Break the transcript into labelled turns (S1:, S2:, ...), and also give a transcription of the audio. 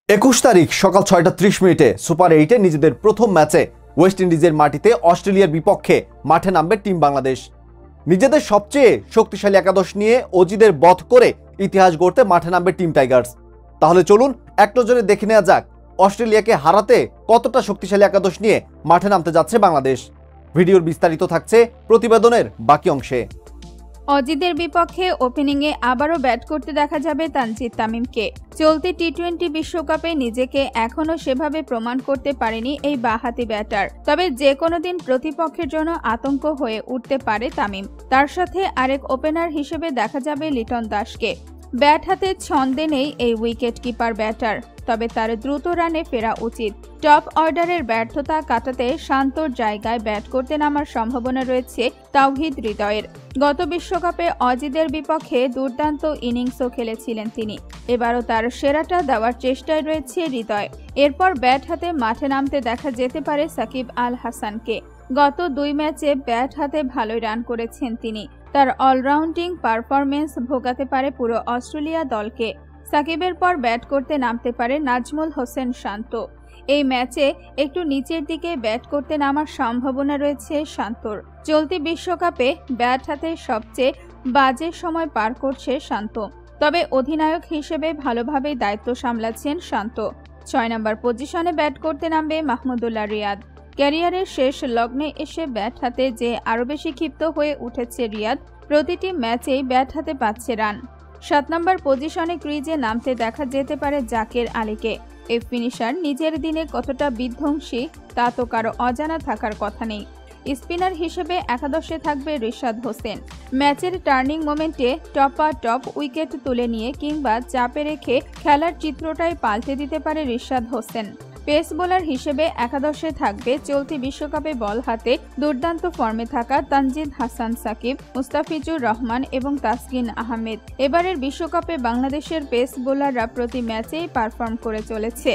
S1: 21 তারিখ সকাল 6:30 সুপার 8-এ নিজেদের প্রথম ম্যাচে ওয়েস্ট ইন্ডিজের মাটিতে অস্ট্রেলিয়ার বিপক্ষে মাঠে নামবে টিম বাংলাদেশ। নিজেদের সবচেয়ে শক্তিশালী একাদশ নিয়ে অজিদের বধ করে ইতিহাস গড়তে মাঠে নামবে টিম টাইগার্স। তাহলে চলুন এক নজরে দেখে নেওয়া যাক অস্ট্রেলিয়াকে হারাতে কতটা শক্তিশালী একাদশ নিয়ে মাঠে নামতে যাচ্ছে বাংলাদেশ। ভিডিওর বিস্তারিত থাকছে প্রতিবেদনের বাকি অংশে।
S2: অজিদের বিপক্ষে ওপেনিংয়ে আবারও ব্যাট করতে দেখা যাবে তানজিদ তামিমকে। চলতি টি-20 বিশ্বকাপে নিজেকে এখনও সেভাবে প্রমাণ করতে পারেনি এই বাঁহাতি ব্যাটার। তবে যে কোনো দিন প্রতিপক্ষের জন্য আতঙ্ক হয়ে উঠতে পারে তামিম। তার সাথে আরেক ওপেনার হিসেবে দেখা যাবে লিটন দাসকে। ব্যাট হাতে ছন্দে নেই এই উইকেট কিপার ব্যাটার, তবে তার দ্রুত রানে ফেরা উচিত। টপ অর্ডারের ব্যর্থতা কাটাতে শান্তর জায়গায় ব্যাট করতে নামার সম্ভাবনা রয়েছে তাওহিদ হৃদয়ের। গত বিশ্বকাপে অজিদের বিপক্ষে দুর্দান্ত ইনিংসও খেলেছিলেন তিনি। এবারও তার সেরাটা দেওয়ার চেষ্টায় রয়েছে হৃদয়। এরপর ব্যাট হাতে মাঠে নামতে দেখা যেতে পারে সাকিব আল হাসানকে। গত 2 ম্যাচে ব্যাট হাতে ভালোই রান করেছেন তিনি। তার অলরাউন্ডিং পারফরমেন্স ভোগাতে পারে পুরো অস্ট্রেলিয়া দলকে। সাকিবের পর ব্যাট করতে নামতে পারে নাজমুল হোসেন শান্ত। এই ম্যাচে একটু নিচের দিকে ব্যাট করতে নামার সম্ভাবনা রয়েছে শান্তর। চলতি বিশ্বকাপে ব্যাট হাতে সবচেয়ে বাজে সময় পার করছে শান্ত, তবে অধিনায়ক হিসেবে ভালোভাবেই দায়িত্ব সামলাচ্ছেন শান্ত। 6 নম্বর পজিশনে ব্যাট করতে নামবে মাহমুদুল্লাহ রিয়াদ। ক্যারিয়ারের শেষ লগ্নে এসে ব্যাট হাতে যে আরও বেশি ক্ষিপ্ত হয়ে উঠেছে রিয়াদ, প্রতিটি ম্যাচেই ব্যাট হাতে পাচ্ছে রান। 7 নম্বর পজিশনে ক্রিজে নামতে দেখা যেতে পারে জাকের আলীকে। এই ফিনিশার নিজের দিনে কতটা বিধ্বংসী তা তো কারো অজানা থাকার কথা নেই। স্পিনার হিসেবে একাদশে থাকবে রিশাদ হোসেন। ম্যাচের টার্নিং মোমেন্টে টপ উইকেট তুলে নিয়ে কিংবা চাপে রেখে খেলার চিত্রটাই পাল্টে দিতে পারে রিশাদ হোসেন। পেস বোলার হিসেবে একাদশে থাকবে চলতি বিশ্বকাপে বল হাতে দুর্দান্ত ফর্মে থাকা তানজিদ হাসান সাকিব, মুস্তাফিজুর রহমান এবং তাসকিন আহমেদ। এবারের বিশ্বকাপে বাংলাদেশের পেস বোলাররা প্রতি ম্যাচেই পারফর্ম করে চলেছে।